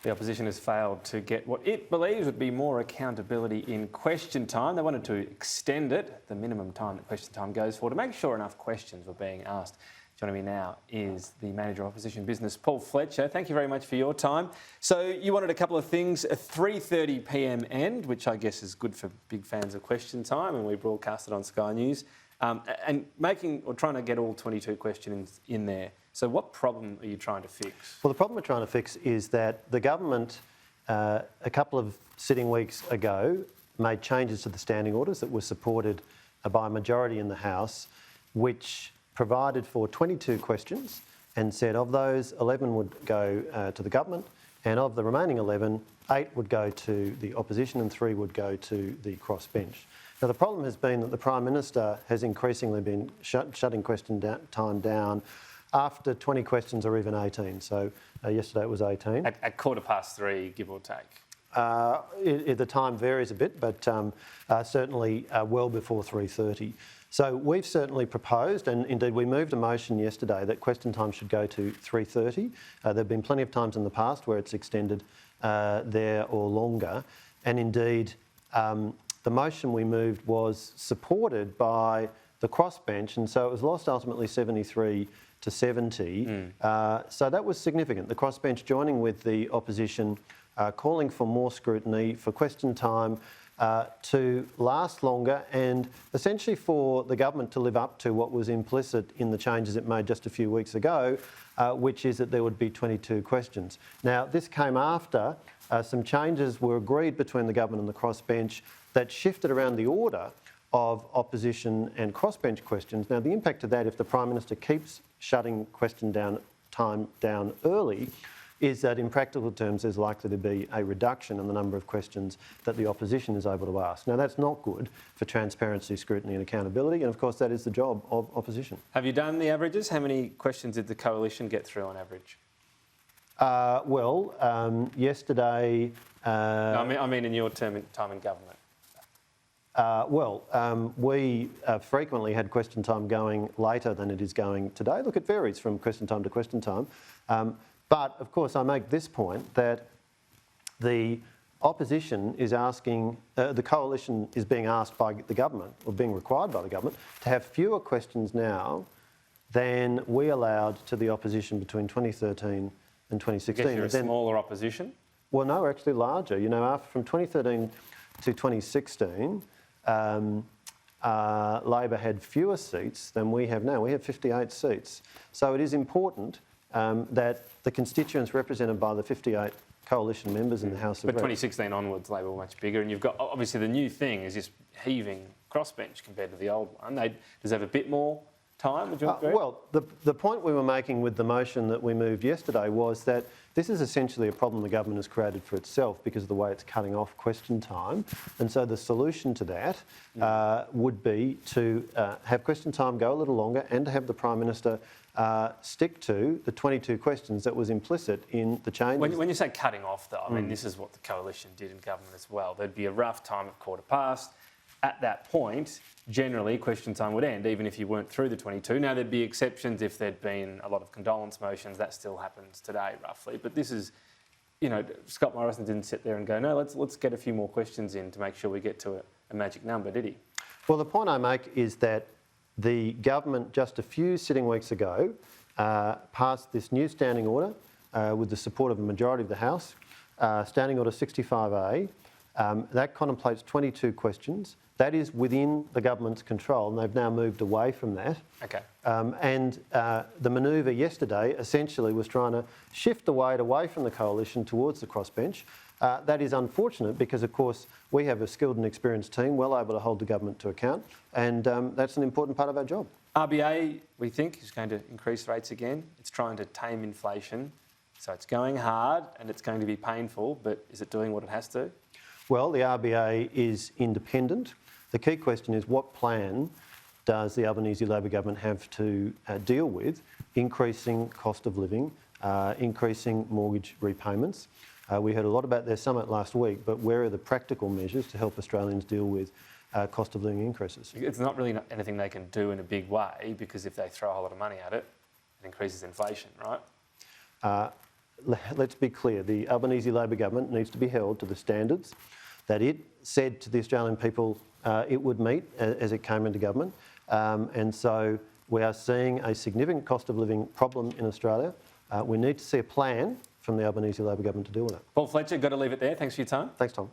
The opposition has failed to get what it believes would be more accountability in question time. They wanted to extend it, the minimum time that question time goes for, to make sure enough questions were being asked. Joining me now is the Manager of Opposition Business, Paul Fletcher. Thank you very much for your time. So you wanted a couple of things, a 3:30 p.m. end, which I guess is good for big fans of question time, and we broadcast it on Sky News, and trying to get all 22 questions in there. So what problem are you trying to fix? Well, the problem we're trying to fix is that the government, a couple of sitting weeks ago, made changes to the standing orders that were supported by a majority in the House, which provided for 22 questions and said of those, 11 would go to the government, and of the remaining 11, 8 would go to the opposition and 3 would go to the crossbench. Now, the problem has been that the Prime Minister has increasingly been shutting question time down after 20 questions or even 18. So yesterday it was 18. At 3:15, give or take? The time varies a bit, but certainly well before 3:30. So we've certainly proposed, and indeed we moved a motion yesterday, that question time should go to 3:30. There have been plenty of times in the past where it's extended there or longer. And indeed, the motion we moved was supported by the crossbench, and so it was lost ultimately 73 to 70. So that was significant. The crossbench joining with the opposition, calling for more scrutiny, for question time to last longer, and essentially for the government to live up to what was implicit in the changes it made just a few weeks ago, which is that there would be 22 questions. Now, this came after some changes were agreed between the government and the crossbench that shifted around the order of opposition and crossbench questions. Now, the impact of that, if the Prime Minister keeps shutting question time down early, is that in practical terms there's likely to be a reduction in the number of questions that the opposition is able to ask. Now, that's not good for transparency, scrutiny and accountability, and of course that is the job of opposition. Have you done the averages? How many questions did the Coalition get through on average? Yesterday... I mean in your time in government. We frequently had question time going later than it is going today. Look, it varies from question time to question time. But, of course, I make this point that the opposition is asking, the coalition is being asked by the government, or being required by the government, to have fewer questions now than we allowed to the opposition between 2013 and 2016. I guess you're a smaller opposition? Well, no, we're actually larger. You know, from 2013 to 2016, Labor had fewer seats than we have now. We have 58 seats. So it is important that the constituents represented by the 58 coalition members in the House of Reps. But 2016 onwards, Labor were much bigger, and you've got, obviously the new thing is this heaving crossbench compared to the old one. Does it have a bit more time, would you agree? Well, the point we were making with the motion that we moved yesterday was that this is essentially a problem the government has created for itself because of the way it's cutting off question time. And so the solution to that would be to have question time go a little longer and to have the Prime Minister stick to the 22 questions that was implicit in the changes. When you say cutting off, though, I mean, this is what the Coalition did in government as well. There'd be a rough time of 3:15. At that point, generally, question time would end, even if you weren't through the 22. Now, there'd be exceptions if there'd been a lot of condolence motions. That still happens today, roughly. But this is, you know, Scott Morrison didn't sit there and go, no, let's get a few more questions in to make sure we get to a magic number, did he? Well, the point I make is that the government, just a few sitting weeks ago, passed this new standing order with the support of a majority of the House, Standing Order 65A. That contemplates 22 questions. That is within the government's control, and they've now moved away from that. Okay. The manoeuvre yesterday essentially was trying to shift the weight away from the coalition towards the crossbench. That is unfortunate because, of course, we have a skilled and experienced team well able to hold the government to account, and that's an important part of our job. RBA, we think, is going to increase rates again. It's trying to tame inflation. So it's going hard and it's going to be painful, but is it doing what it has to? Well, the RBA is independent. The key question is what plan does the Albanese Labor government have to deal with increasing cost of living, increasing mortgage repayments? We heard a lot about their summit last week, but where are the practical measures to help Australians deal with cost of living increases? It's not really anything they can do in a big way, because if they throw a whole lot of money at it, it increases inflation, right? let's be clear, the Albanese Labor government needs to be held to the standards that it said to the Australian people it would meet as it came into government. And so we are seeing a significant cost of living problem in Australia. We need to see a plan from the Albanese Labor government to deal with it. Paul Fletcher, got to leave it there. Thanks for your time. Thanks, Tom.